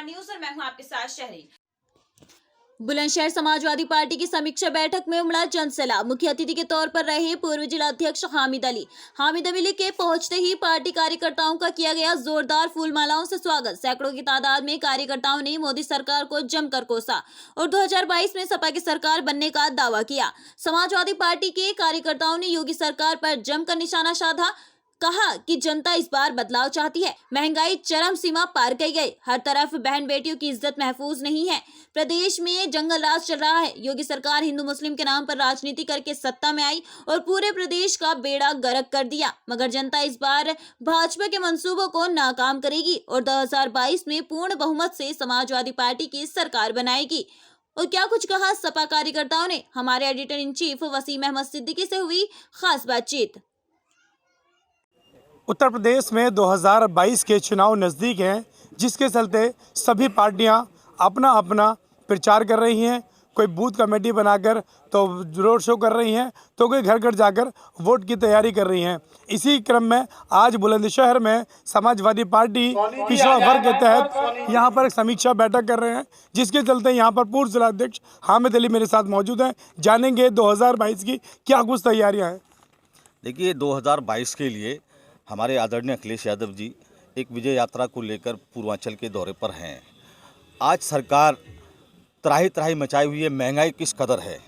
Star news और मैं हूं आपके साथ शहरी। बुलंदशहर समाजवादी पार्टी की समीक्षा बैठक में उमड़ा जनसैलाब। मुख्य अतिथि के तौर पर रहे पूर्व जिला अध्यक्ष हामिद अली के पहुंचते ही पार्टी कार्यकर्ताओं का किया गया जोरदार फूलमालाओं से स्वागत। सैकड़ों की तादाद में कार्यकर्ताओं ने मोदी सरकार को जमकर कोसा और 2022 में सपा की सरकार बनने का दावा किया। समाजवादी पार्टी के कार्यकर्ताओं ने योगी सरकार पर जमकर निशाना साधा। कहा कि जनता इस बार बदलाव चाहती है। महंगाई चरम सीमा पार कर गई। हर तरफ बहन बेटियों की इज्जत महफूज नहीं है। प्रदेश में जंगल राज चल रहा है। योगी सरकार हिंदू मुस्लिम के नाम पर राजनीति करके सत्ता में आई और पूरे प्रदेश का बेड़ा गर्क कर दिया। मगर जनता इस बार भाजपा के मंसूबों को नाकाम करेगी और 2022 में पूर्ण बहुमत से समाजवादी पार्टी की सरकार बनाएगी। और क्या कुछ कहा सपा कार्यकर्ताओं ने। हमारे editor in chief Wasim Ahmad Siddiqui से हुई खास बातचीत। उत्तर प्रदेश में 2022 के चुनाव नज़दीक हैं, जिसके चलते सभी पार्टियां अपना अपना प्रचार कर रही हैं। कोई बूथ कमेटी बनाकर तो रोड शो कर रही हैं, तो कोई घर घर जाकर वोट की तैयारी कर रही हैं। इसी क्रम में आज बुलंदशहर में समाजवादी पार्टी पिछड़ा वर्ग के तहत यहां पर एक समीक्षा बैठक कर रहे हैं, जिसके चलते यहां पर पूर्व जिलाध्यक्ष हामिद अली मेरे साथ मौजूद हैं। जानेंगे 2022 की क्या कुछ तैयारियाँ हैं। देखिए, 2022 के लिए हमारे आदरणीय अखिलेश यादव जी एक विजय यात्रा को लेकर पूर्वांचल के दौरे पर हैं। आज सरकार त्राही त्राही मचाई हुई है। महंगाई किस कदर है।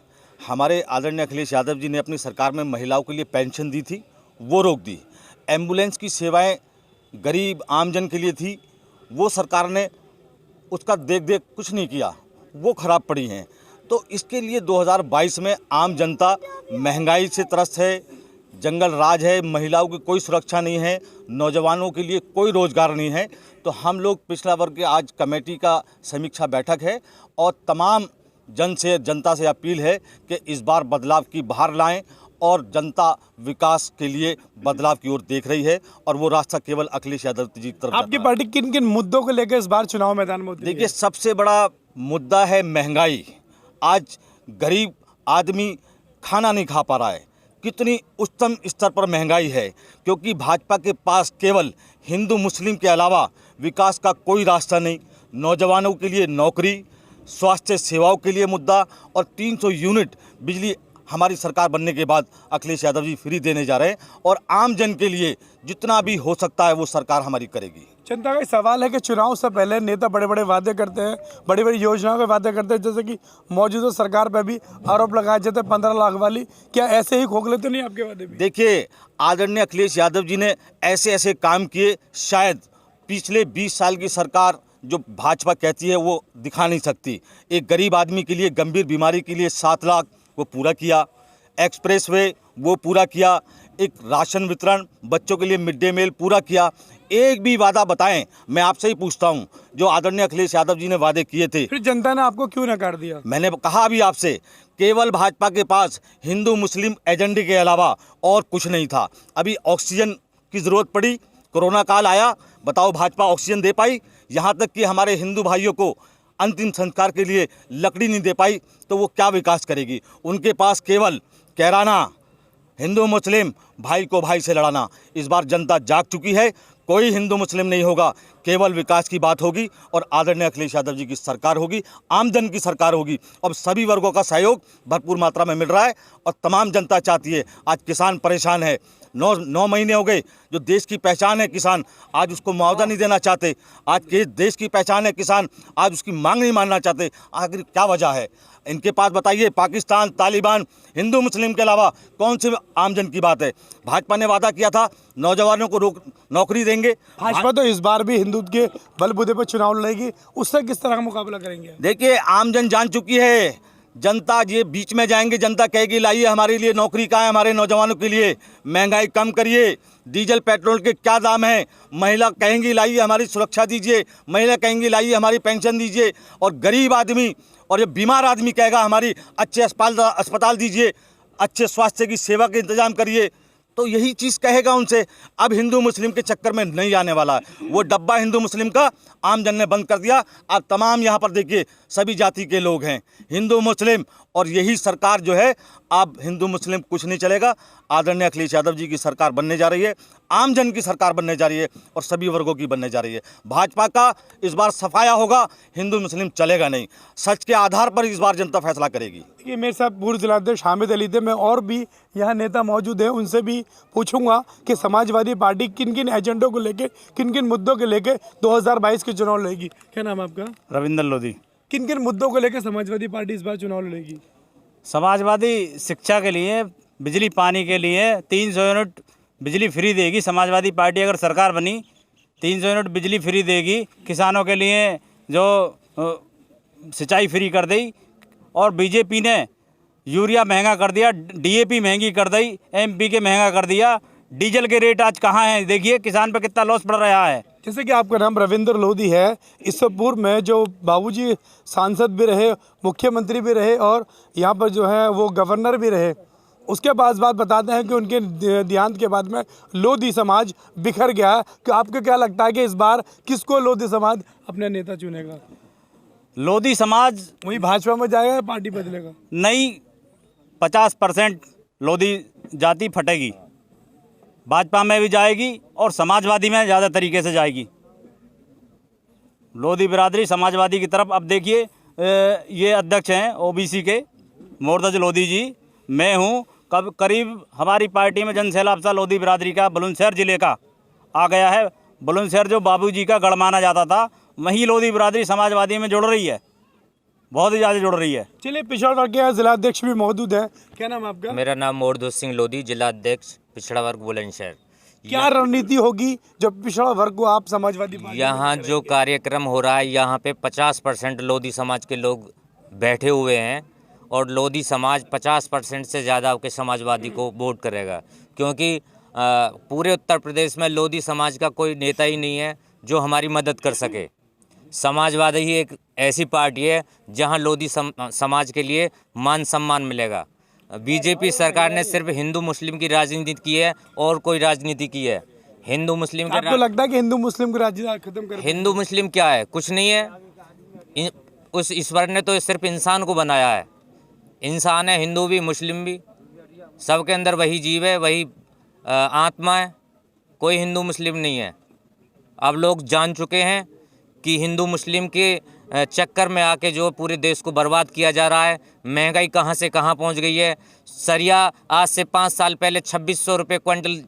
हमारे आदरणीय अखिलेश यादव जी ने अपनी सरकार में महिलाओं के लिए पेंशन दी थी, वो रोक दी। एम्बुलेंस की सेवाएं गरीब आमजन के लिए थी, वो सरकार ने उसका देख कुछ नहीं किया, वो खराब पड़ी हैं। तो इसके लिए 2022 में आम जनता महंगाई से त्रस्त है, जंगल राज है, महिलाओं की कोई सुरक्षा नहीं है, नौजवानों के लिए कोई रोजगार नहीं है। तो हम लोग पिछड़ा वर्ग के आज कमेटी का समीक्षा बैठक है और तमाम जनता से अपील है कि इस बार बदलाव की बहार लाएं और जनता विकास के लिए बदलाव की ओर देख रही है और वो रास्ता केवल अखिलेश यादव जी की तरफ। आपकी पार्टी किन किन मुद्दों को लेकर इस बार चुनाव मैदान में उतरी है? देखिए, सबसे बड़ा मुद्दा है महंगाई। आज गरीब आदमी खाना नहीं खा पा रहा है। कितनी उच्चतम स्तर पर महंगाई है, क्योंकि भाजपा के पास केवल हिंदू मुस्लिम के अलावा विकास का कोई रास्ता नहीं। नौजवानों के लिए नौकरी, स्वास्थ्य सेवाओं के लिए मुद्दा और 300 यूनिट बिजली हमारी सरकार बनने के बाद अखिलेश यादव जी फ्री देने जा रहे हैं और आम जन के लिए जितना भी हो सकता है वो सरकार हमारी करेगी। जनता का सवाल है कि चुनाव से पहले नेता बड़े बड़े वादे करते हैं, बड़ी बड़ी योजनाओं के वादे करते हैं, जैसे कि मौजूदा सरकार पर भी आरोप लगाए जाते हैं 15 लाख वाली। क्या ऐसे ही खोखले तो नहीं आपके वादे भी? देखिए, आदरणीय अखिलेश यादव जी ने ऐसे ऐसे काम किए, शायद पिछले 20 साल की सरकार जो भाजपा कहती है वो दिखा नहीं सकती। एक गरीब आदमी के लिए गंभीर बीमारी के लिए 7 लाख वो पूरा किया, एक्सप्रेस वे वो पूरा किया, एक राशन वितरण बच्चों के लिए मिड डे मील पूरा किया। एक भी वादा बताएं, मैं आपसे ही पूछता हूं, जो आदरणीय अखिलेश यादव जी ने वादे किए थे। फिर जनता ने आपको क्यों नकार दिया? मैंने कहा अभी आपसे, केवल भाजपा के पास हिंदू मुस्लिम एजेंडे के अलावा और कुछ नहीं था। अभी ऑक्सीजन की ज़रूरत पड़ी, कोरोना काल आया, बताओ भाजपा ऑक्सीजन दे पाई? यहाँ तक कि हमारे हिंदू भाइयों को अंतिम संस्कार के लिए लकड़ी नहीं दे पाई, तो वो क्या विकास करेगी? उनके पास केवल कहराना, हिंदू मुस्लिम, भाई को भाई से लड़ाना। इस बार जनता जाग चुकी है, कोई हिंदू मुस्लिम नहीं होगा, केवल विकास की बात होगी और आदरणीय अखिलेश यादव जी की सरकार होगी, आमजन की सरकार होगी। अब सभी वर्गों का सहयोग भरपूर मात्रा में मिल रहा है और तमाम जनता चाहती है। आज किसान परेशान है, 9 महीने हो गए। जो देश की पहचान है किसान, आज उसको मुआवजा नहीं देना चाहते। आज के देश की पहचान है किसान, आज उसकी मांग नहीं मानना चाहते। आखिर क्या वजह है? इनके पास बताइए, पाकिस्तान, तालिबान, हिंदू मुस्लिम के अलावा कौन सी आमजन की बात है? भाजपा ने वादा किया था नौजवानों को नौकरी देंगे। भाजपा तो इस बार भी हिंदुत्व के बलबूते पर चुनाव लड़ेगी, उससे किस तरह का मुकाबला करेंगे? देखिए, आमजन जान चुकी है, जनता ये बीच में जाएंगे, जनता कहेगी लाइए हमारे लिए नौकरी कहाँ है, हमारे नौजवानों के लिए महंगाई कम करिए, डीजल पेट्रोल के क्या दाम है। महिला कहेंगी लाइए हमारी सुरक्षा दीजिए, महिला कहेंगी लाइए हमारी पेंशन दीजिए, और गरीब आदमी और ये बीमार आदमी कहेगा हमारी अच्छे अस्पताल दीजिए, अच्छे स्वास्थ्य की सेवा का इंतजाम करिए। तो यही चीज़ कहेगा उनसे। अब हिंदू मुस्लिम के चक्कर में नहीं आने वाला है। वो डब्बा हिंदू मुस्लिम का आम जन ने बंद कर दिया। अब तमाम यहाँ पर देखिए सभी जाति के लोग हैं, हिंदू मुस्लिम, और यही सरकार जो है अब हिंदू मुस्लिम कुछ नहीं चलेगा। आदरणीय अखिलेश यादव जी की सरकार बनने जा रही है, आम जन की सरकार बनने जा रही है और सभी वर्गों की बनने जा रही है। भाजपा का इस बार सफाया होगा, हिंदू मुस्लिम चलेगा नहीं। सच के आधार पर इस बार जनता फैसला करेगी। ये मेरे साथ पूर्व जिलाध्यक्ष हामिद अली थे। मैं और भी यहाँ नेता मौजूद हैं, उनसे भी पूछूंगा कि समाजवादी पार्टी किन किन एजेंडों को लेके, किन किन मुद्दों को लेके 2022 के चुनाव लड़ेगी। क्या नाम है आपका? रविंदर लोधी। किन किन मुद्दों को लेकर समाजवादी पार्टी इस बार चुनाव लड़ेगी? समाजवादी शिक्षा के लिए, बिजली पानी के लिए 300 यूनिट बिजली फ्री देगी। समाजवादी पार्टी अगर सरकार बनी 300 यूनिट बिजली फ्री देगी। किसानों के लिए जो सिंचाई फ्री कर दी। और बीजेपी ने यूरिया महंगा कर दिया, डीएपी महंगी कर दी, एमपी महंगा कर दिया। डीजल के रेट आज कहाँ हैं? देखिए किसान पर कितना लॉस पड़ रहा है। जैसे कि आपका नाम रविंदर लोधी है, इससे पूर्व में जो बाबूजी सांसद भी रहे, मुख्यमंत्री भी रहे और यहाँ पर जो है वो गवर्नर भी रहे। उसके बाद बात बताते हैं कि उनके देहांत के बाद में लोधी समाज बिखर गया है। कि आपको क्या लगता है कि इस बार किसको लोधी समाज अपना नेता चुनेगा? लोधी समाज वही भाजपा में जाएगा या पार्टी बदलेगा? नहीं, 50% लोधी जाति फटेगी। भाजपा में भी जाएगी और समाजवादी में ज़्यादा तरीके से जाएगी। लोधी बिरादरी समाजवादी की तरफ। अब देखिए ये अध्यक्ष हैं ओबीसी के, मोर्तज लोधी जी। मैं हूँ। करीब हमारी पार्टी में जनसैलाब सा लोधी बिरादरी का बुलंदशहर ज़िले का आ गया है। बुलंदशहर जो बाबूजी का गढ़ माना जाता था, वहीं लोधी बिरादरी समाजवादी में जुड़ रही है, बहुत ही ज़्यादा जुड़ रही है। चलिए पिछड़ा वर्ग के जिलाध्यक्ष भी मौजूद है। क्या नाम है आपका? मेरा नाम मोरदोज सिंह लोधी, जिला अध्यक्ष पिछड़ा वर्ग बुलंदशहर। क्या रणनीति होगी जो पिछड़ा वर्ग को आप समाजवादी पार्टी यहाँ जो कार्यक्रम हो रहा है, यहाँ पे 50% लोधी समाज के लोग बैठे हुए हैं और लोधी समाज 50% से ज़्यादा के समाजवादी को वोट करेगा। क्योंकि पूरे उत्तर प्रदेश में लोधी समाज का कोई नेता ही नहीं है जो हमारी मदद कर सके। समाजवादी ही एक ऐसी पार्टी है जहाँ लोधी समाज के लिए मान सम्मान मिलेगा। बीजेपी सरकार ने सिर्फ हिंदू मुस्लिम की राजनीति की है और कोई राजनीति की है हिंदू मुस्लिम की। आपको लगता है कि हिंदू मुस्लिम की राजनीति खत्म कर? हिंदू मुस्लिम क्या है? कुछ नहीं है। उस ईश्वर ने तो सिर्फ इंसान को बनाया है। इंसान है, हिंदू भी मुस्लिम भी, सबके अंदर वही जीव है, वही आत्मा है। कोई हिंदू मुस्लिम नहीं है। अब लोग जान चुके हैं कि हिंदू मुस्लिम के चक्कर में आके जो पूरे देश को बर्बाद किया जा रहा है। महंगाई कहाँ से कहाँ पहुँच गई है। सरिया आज से 5 साल पहले 2600 रुपये क्विंटल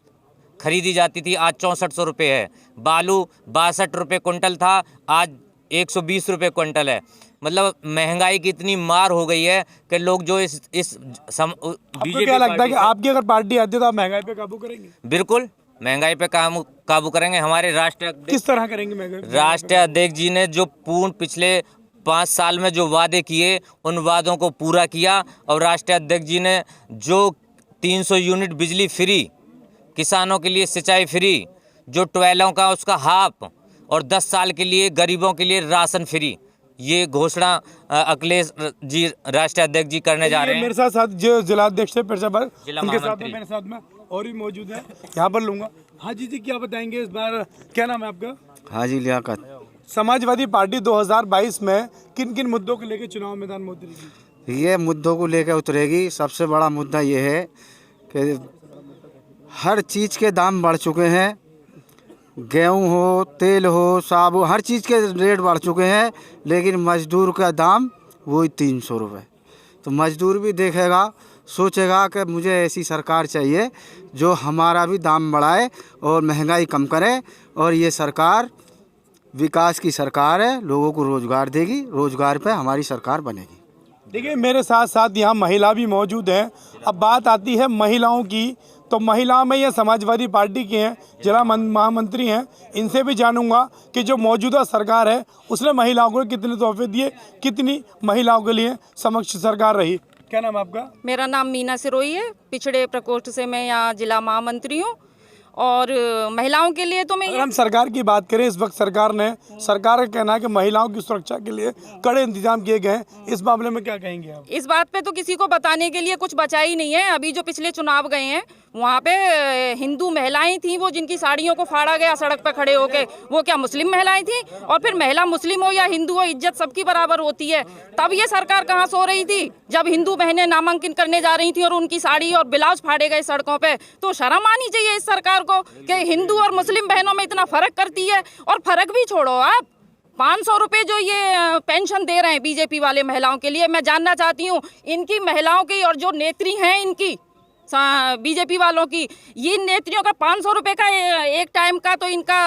खरीदी जाती थी, आज 6400 रुपये है। बालू 62 रुपये क्विंटल था, आज 120 रुपये क्विंटल है। मतलब महंगाई की इतनी मार हो गई है कि लोग जो आपको क्या लगता है कि आपकी अगर पार्टी आती है तो आप महंगाई पे काबू करेंगे? बिल्कुल महंगाई पे काबू करेंगे। हमारे राष्ट्रीय किस तरह करेंगे महंगाई? राष्ट्रीय अध्यक्ष जी ने जो पिछले 5 साल में जो वादे किए, उन वादों को पूरा किया। और राष्ट्रीय अध्यक्ष जी ने जो 300 यूनिट बिजली फ्री, किसानों के लिए सिंचाई फ्री, जो 12 का उसका हाफ, और 10 साल के लिए गरीबों के लिए राशन फ्री, ये घोषणा अखिलेश जी राष्ट्रीय अध्यक्ष जी करने जा रहे हैं। मेरे साथ जो जिलाध्यक्ष है उनके साथ में मेरे साथ में और भी मौजूद है, यहाँ पर लूंगा। हाजी जी क्या बताएंगे इस बार? क्या नाम है आपका? हाजी लियाकत। समाजवादी पार्टी 2022 में किन किन मुद्दों को लेकर चुनाव मैदान में उतरेगी? ये मुद्दों को लेकर उतरेगी। सबसे बड़ा मुद्दा ये है कि हर चीज़ के दाम बढ़ चुके हैं। गेहूँ हो, तेल हो, साबुन, हर चीज़ के रेट बढ़ चुके हैं। लेकिन मजदूर का दाम वही 300 रुपये। तो मजदूर भी देखेगा, सोचेगा कि मुझे ऐसी सरकार चाहिए जो हमारा भी दाम बढ़ाए और महंगाई कम करे। और ये सरकार विकास की सरकार है, लोगों को रोज़गार देगी, रोज़गार पे हमारी सरकार बनेगी। देखिए मेरे साथ साथ यहाँ महिला भी मौजूद हैं। अब बात आती है महिलाओं की, तो महिलाओं में ये समाजवादी पार्टी के हैं, जिला महामंत्री हैं, इनसे भी जानूंगा कि जो मौजूदा सरकार है उसने महिलाओं को कितने तोहफे दिए, कितनी महिलाओं के लिए समक्ष सरकार रही। क्या नाम आपका? मेरा नाम मीना सिरोही है। पिछड़े प्रकोष्ठ से मैं यहाँ जिला महामंत्री हूँ और महिलाओं के लिए तो मैं अगर हम सरकार की बात करें, इस वक्त सरकार का कहना है कि महिलाओं की सुरक्षा के लिए कड़े इंतजाम किए गए हैं। इस मामले में क्या कहेंगे आप? इस बात पे तो किसी को बताने के लिए कुछ बचा ही नहीं है। अभी जो पिछले चुनाव गए हैं वहाँ पे हिंदू महिलाएं थी, वो जिनकी साड़ियों को फाड़ा गया सड़क पर खड़े होके, वो क्या मुस्लिम महिलाएं थी? और फिर महिला मुस्लिम हो या हिंदू हो, इज्जत सबकी बराबर होती है। तब ये सरकार कहाँ सो रही थी जब हिंदू बहनें नामांकन करने जा रही थी और उनकी साड़ी और ब्लाउज फाड़े गए सड़कों पे? तो शर्म आनी चाहिए इस सरकार को कि हिंदू और मुस्लिम बहनों में इतना फर्क करती है। और फर्क भी छोड़ो, आप 500 रुपये जो ये पेंशन दे रहे हैं बीजेपी वाले महिलाओं के लिए, मैं जानना चाहती हूँ इनकी महिलाओं की और जो नेत्री हैं इनकी बीजेपी वालों की, ये नेत्रियों का 500 रुपये का एक टाइम का तो इनका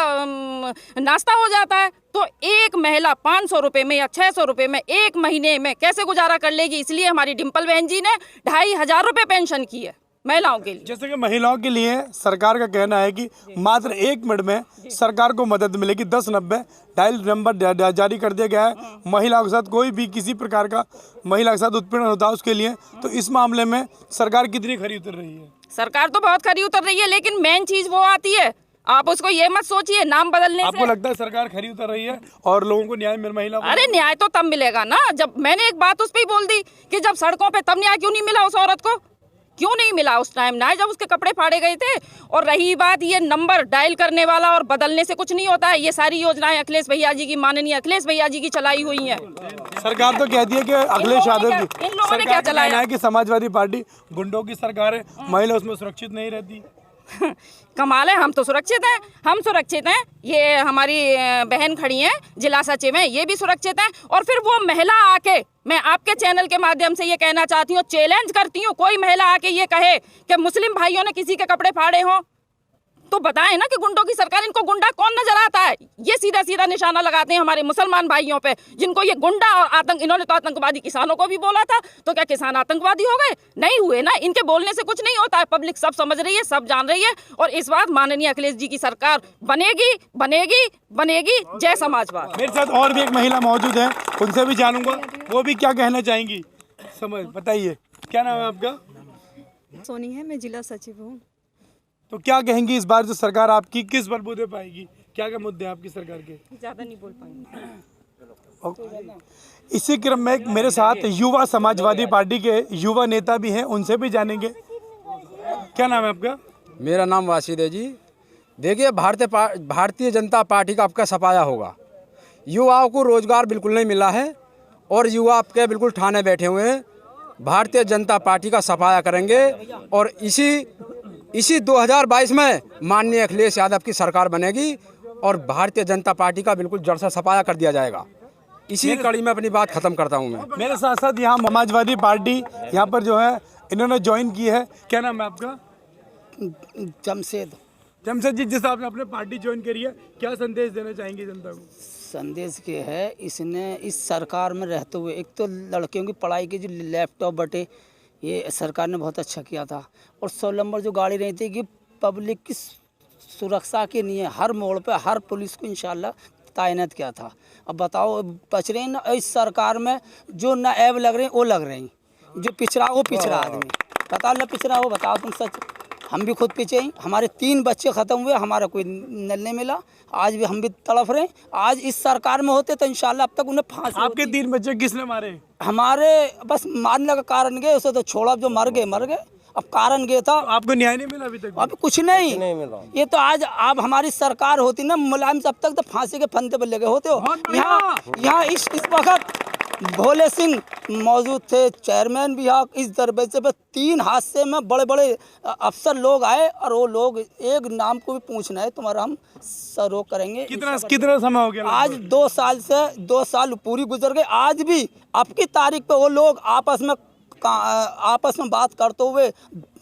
नाश्ता हो जाता है। तो एक महिला 500 रुपये में या 600 रुपये में एक महीने में कैसे गुजारा कर लेगी? इसलिए हमारी डिम्पल बहन जी ने 2500 रुपये पेंशन की है महिलाओं के लिए। जैसे कि महिलाओं के लिए सरकार का कहना है कि मात्र 1 मिनट में सरकार को मदद मिलेगी। 1090 डायल नंबर जारी कर दिया गया है। महिलाओं के साथ कोई भी किसी प्रकार का महिला के साथ उत्पीड़न होता है उसके लिए, तो इस मामले में सरकार कितनी खरी उतर रही है? सरकार तो बहुत खरी उतर रही है, लेकिन मेन चीज वो आती है, आप उसको ये मत सोचिए नाम बदलने आपको से। लगता है सरकार खरी उतर रही है और लोगों को न्याय मिल महिला? अरे न्याय तो तब मिलेगा ना जब, मैंने एक बात उस पर ही बोल दी कि जब सड़कों पे, तब न्याय क्यों नहीं मिला उस औरत को? क्यों नहीं मिला उस टाइम न्याय जब उसके कपड़े फाड़े गए थे? और रही बात ये नंबर डायल करने वाला और बदलने से कुछ नहीं होता है। ये सारी योजनाएं अखिलेश भैया जी की, माननीय अखिलेश भैया जी की चलाई हुई हैं। सरकार तो कहती है कि अखिलेश यादव की इन लोगों ने क्या चलाया है कि समाजवादी पार्टी गुंडों की सरकार है, महिला उसमें सुरक्षित नहीं रहती। कमाल है, हम तो सुरक्षित हैं, हम सुरक्षित हैं। ये हमारी बहन खड़ी हैं जिला सचिव हैं, ये भी सुरक्षित हैं। और फिर वो महिला आके, मैं आपके चैनल के माध्यम से ये कहना चाहती हूँ, चैलेंज करती हूँ, कोई महिला आके ये कहे कि मुस्लिम भाइयों ने किसी के कपड़े फाड़े हों, तो बताएं ना कि गुंडों की सरकार। इनको गुंडा कौन नजर आता है? ये सीधा सीधा निशाना लगाते हैं हमारे मुसलमान भाइयों पे, जिनको ये गुंडा और आतंक, इन्होंने तो आतंकवादी किसानों को भी बोला था, तो क्या किसान आतंकवादी हो गए? नहीं हुए ना। इनके बोलने से कुछ नहीं होता है, पब्लिक सब समझ रही है, सब जान रही है। और इस बार माननीय अखिलेश जी की सरकार बनेगी, बनेगी, बनेगी। जय समाजवाद। मेरे साथ और भी एक महिला मौजूद है, उनसे भी जानूंगा वो भी क्या कहना चाहेंगी। समझ बताइए, क्या नाम है आपका? सोनी है, मैं जिला सचिव हूँ। तो क्या कहेंगी इस बार जो सरकार आपकी किस बलबूते पाएगी? क्या क्या मुद्दे हैं आपकी सरकार के? ज्यादा नहीं बोल पाएंगे। इसी क्रम में मेरे साथ युवा समाजवादी पार्टी के युवा नेता भी हैं, उनसे भी जानेंगे। क्या नाम है आपका? मेरा नाम वासिद है जी। देखिए, भारतीय जनता पार्टी का आपका सफाया होगा। युवाओं को रोजगार बिल्कुल नहीं मिला है और युवा आपके बिल्कुल ठाणे बैठे हुए हैं। भारतीय जनता पार्टी का सफाया करेंगे और इसी 2022 में माननीय अखिलेश यादव की सरकार बनेगी और भारतीय जनता पार्टी का बिल्कुल जड़ से सफाया कर दिया जाएगा। इसी कड़ी में अपनी बात खत्म करता हूं मैं। मेरे साथ साथ यहाँ समाजवादी पार्टी यहाँ पर जो है इन्होंने ज्वाइन की है। क्या नाम है आपका? जमशेद जी, जिस आपने अपने पार्टी ज्वाइन करी है, क्या संदेश देना चाहेंगे जनता को? संदेश के है, इसने इस सरकार में रहते हुए एक तो लड़कियों की पढ़ाई के जो लैपटॉप बटे, ये सरकार ने बहुत अच्छा किया था। और 100 नंबर जो गाड़ी रही थी कि पब्लिक की सुरक्षा के लिए हर मोड़ पे हर पुलिस को इंशाल्लाह तैनात किया था। अब बताओ, बच रहे हैं ना इस सरकार में, जो नायब लग रहे हैं वो लग रहे हैं, जो पिछड़ा वो पिछड़ा आदमी। बताओ ना पिछड़ा हो, बताओ तुम सच। हम भी खुद पीछे हैं, हमारे 3 बच्चे ख़त्म हुए, हमारा कोई नल नहीं मिला, आज भी हम भी तड़फ रहे हैं। आज इस सरकार में होते तो इंशाल्लाह अब तक उन्हें फांसी। आपके 3 बच्चे किसने मारे? हमारे बस मारने का कारण गए, उसे तो छोड़ा, जो मर गए। अब कारण गए था। आपको न्याय नहीं मिला अभी तक? अभी कुछ नहीं मिला। ये तो आज आप हमारी सरकार होती ना मुलायम से, अब तक तो फांसी के फंदे पर लगे होते हो। यहाँ इस वक्त भोले सिंह मौजूद थे, चेयरमैन भी। यहाँ इस दरवाजे पे 3 हादसे में बड़े बड़े अफसर लोग आए और वो लोग एक नाम को भी पूछना है तुम्हारा, हम सरोक करेंगे। कितना समय हो गया? आज 2 साल से 2 साल पूरी गुजर गए। आज भी अब की तारीख पे वो लोग आपस में बात करते हुए,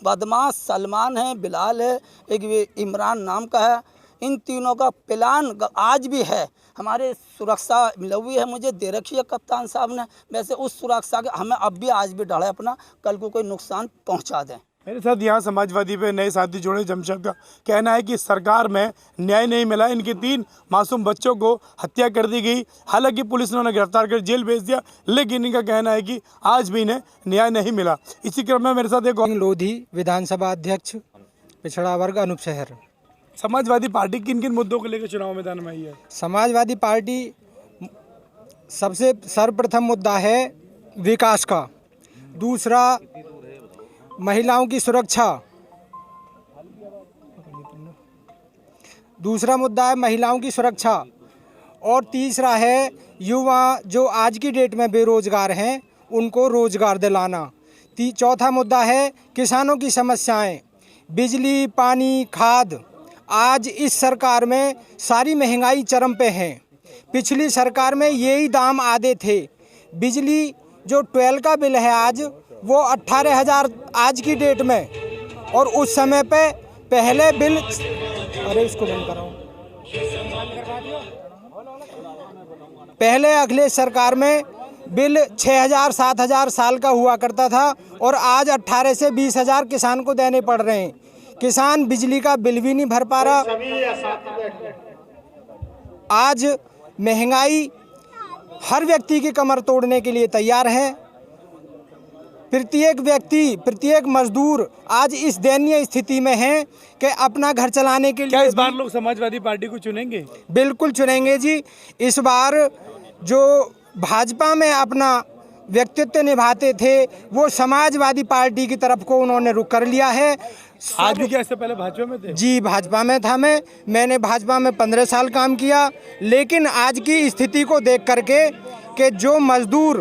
बदमाश सलमान है, बिलाल है, एक इमरान नाम का है, इन तीनों का प्लान आज भी है। हमारे सुरक्षा मिली हुई है, मुझे दे रखी है कप्तान साहब ने। वैसे उस सुरक्षा के हमें अब भी आज भी डर है अपना, कल को कोई नुकसान पहुंचा दें। मेरे साथ यहाँ समाजवादी पे नए साथी जुड़े। जमशेद का कहना है कि सरकार में न्याय नहीं मिला, इनके 3 मासूम बच्चों को हत्या कर दी गई। हालांकि पुलिस ने उन्हें गिरफ्तार कर जेल भेज दिया, लेकिन इनका कहना है कि आज भी इन्हें न्याय नहीं मिला। इसी क्रम में मेरे साथ एक लोधी विधानसभा अध्यक्ष पिछड़ा वर्ग अनूप शहर। समाजवादी पार्टी किन किन मुद्दों को लेकर चुनाव मैदान में आई है? समाजवादी पार्टी सबसे सर्वप्रथम मुद्दा है विकास का, दूसरा महिलाओं की सुरक्षा, दूसरा मुद्दा है महिलाओं की सुरक्षा, और तीसरा है युवा जो आज की डेट में बेरोजगार हैं उनको रोजगार दिलाना। चौथा मुद्दा है किसानों की समस्याएं, बिजली, पानी, खाद। आज इस सरकार में सारी महंगाई चरम पे है। पिछली सरकार में यही दाम आधे थे। बिजली जो 12 का बिल है आज वो 18,000 आज की डेट में, और उस समय पे पहले बिल, अरे इसको बंद कराओ, पहले अगले सरकार में बिल 6,000 7,000 साल का हुआ करता था, और आज 18 से 20,000 किसान को देने पड़ रहे हैं। किसान बिजली का बिल भी नहीं भर पा रहा। आज महंगाई हर व्यक्ति की कमर तोड़ने के लिए तैयार है। प्रत्येक व्यक्ति, प्रत्येक मजदूर आज इस दयनीय स्थिति में है कि अपना घर चलाने के लिए। क्या इस बार लोग समाजवादी पार्टी को चुनेंगे? बिल्कुल चुनेंगे जी। इस बार जो भाजपा में अपना व्यक्तित्व निभाते थे वो समाजवादी पार्टी की तरफ को उन्होंने रुख कर लिया है। आज भी क्या इससे पहले भाजपा में थे? जी भाजपा में था। मैंने भाजपा में 15 साल काम किया, लेकिन आज की स्थिति को देख करके कि जो मजदूर,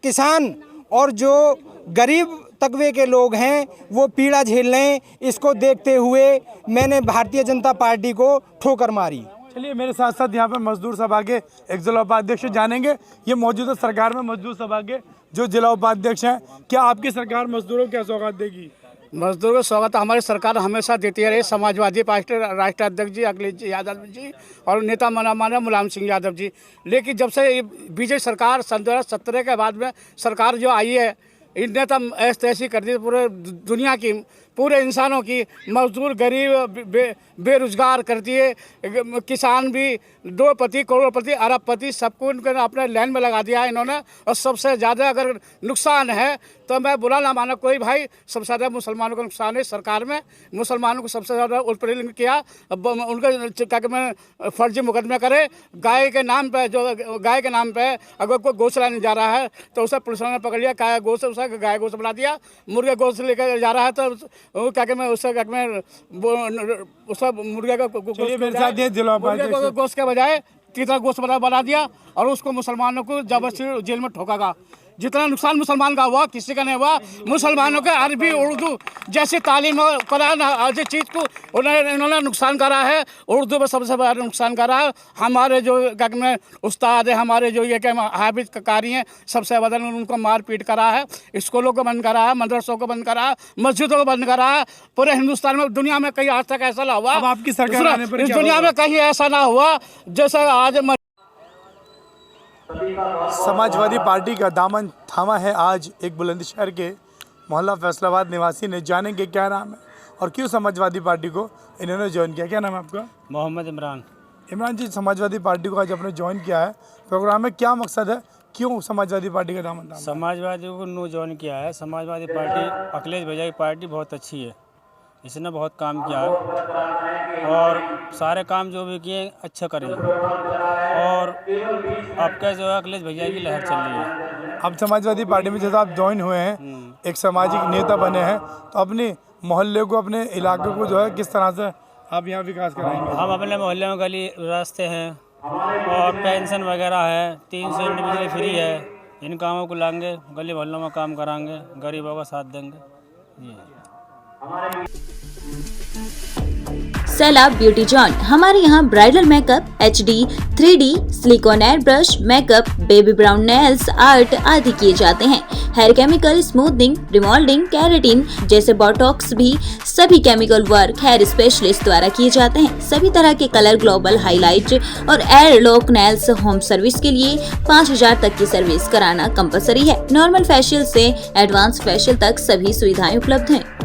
किसान और जो गरीब तबके के लोग हैं वो पीड़ा झेल रहे हैं, इसको देखते हुए मैंने भारतीय जनता पार्टी को ठोकर मारी। चलिए मेरे साथ साथ यहाँ पे मजदूर सभा के एक जिला उपाध्यक्ष जानेंगे। ये मौजूदा सरकार में मजदूर सभा के जो जिला उपाध्यक्ष हैं, क्या आपकी सरकार मजदूरों को क्या सौगात देगी? मजदूरों को स्वागत हमारी सरकार हमेशा देती रही। समाजवादी पार्टी राष्ट्रीय अध्यक्ष जी अखिलेश यादव जी और नेता माना मुलायम सिंह यादव जी। लेकिन जब से बीजेपी सरकार सन 2017 के बाद में सरकार जो आई है, इनने तो ऐसी कर दी पूरे दुनिया की, पूरे इंसानों की, मजदूर, गरीब, बेरोजगार करती है। किसान भी 2 करोड़पति, अरबपति सबको इनको अपने लाइन में लगा दिया है इन्होंने। और सबसे ज़्यादा अगर नुकसान है तो मैं बुरा ना माना कोई भाई, सबसे ज़्यादा मुसलमानों का नुकसान है सरकार में। मुसलमानों को सबसे ज़्यादा उत्पीड़न किया, उनका क्या मैं फर्जी मुकदमे करे। गाय के नाम पे, जो गाय के नाम पे अगर कोई गोश्त लाने जा रहा है तो उसे पुलिस ने पकड़ लिया, गाय गोश्त बना दिया। मुर्गे गोश्त लेकर जा रहा है तो क्या मैं उससे क्या मैं उसका मुर्गे का गोश्त के बजाय तीसरा गोश्त बना दिया, और उसको मुसलमानों को जबरदस्ती जेल में ठोकागा। जितना नुकसान मुसलमान का हुआ किसी का नहीं हुआ। मुसलमानों के अरबी, उर्दू जैसी तालीम और कुरान ऐसी चीज़ को इन्होंने नुकसान करा है। उर्दू में सबसे बड़ा नुकसान करा है। हमारे जो क्या में उस्ताद है, हमारे जो ये क्या हाफिज कारी हैं, सबसे बदल उनको मार पीट करा है। स्कूलों को बंद करा है, मदरसों को बंद करा है, मस्जिदों को बंद करा है। पूरे हिंदुस्तान में, दुनिया में कहीं आज तक ऐसा ना हुआ। अब आपकी सरकार आने पर इस क्या दुनिया में कहीं ऐसा ना हुआ जैसा आज। समाजवादी पार्टी का दामन थामा है आज एक बुलंदशहर के मोहल्ला फैसलाबाद निवासी ने। जानेंगे क्या नाम है और क्यों समाजवादी पार्टी को इन्होंने ज्वाइन किया। क्या नाम है आपका? मोहम्मद इमरान। इमरान जी, समाजवादी पार्टी को आज आपने ज्वाइन किया है, प्रोग्राम में क्या मकसद है, क्यों समाजवादी पार्टी का दामन थामा? समाजवादी को नो ज्वाइन किया है। समाजवादी पार्टी, अखिलेश भैया की पार्टी बहुत अच्छी है, इसने बहुत काम किया है और सारे काम जो भी किए अच्छा करे। और आपका जो है अखिलेश भैया की लहर चल रही है। अब समाजवादी पार्टी में जैसे आप ज्वाइन हुए हैं, एक सामाजिक नेता बने हैं, तो अपने मोहल्ले को, अपने इलाके को जो है किस तरह से आप यहाँ विकास कराएंगे? हम अपने मोहल्ले में गली रास्ते हैं और पेंशन वगैरह है, 300 यूनिट बिजली फ्री है। इन कामों को लाएंगे, गली मोहल्लों में काम कराएंगे, गरीबों का साथ देंगे। ये सैलाब ब्यूटी जॉन। हमारे यहाँ bridal makeup, HD, 3D, silicone air brush makeup, baby brown nails art आदि किए जाते हैं। Hair chemical smoothening, remoulding, keratin जैसे बोटॉक्स भी सभी केमिकल वर्क हेयर स्पेशलिस्ट द्वारा किए जाते हैं। सभी तरह के कलर, ग्लोबल हाईलाइट और air lock nails home service के लिए 5000 तक की सर्विस कराना कंपलसरी है। नॉर्मल फेशियल से एडवांस फेशियल तक सभी सुविधाएं उपलब्ध हैं।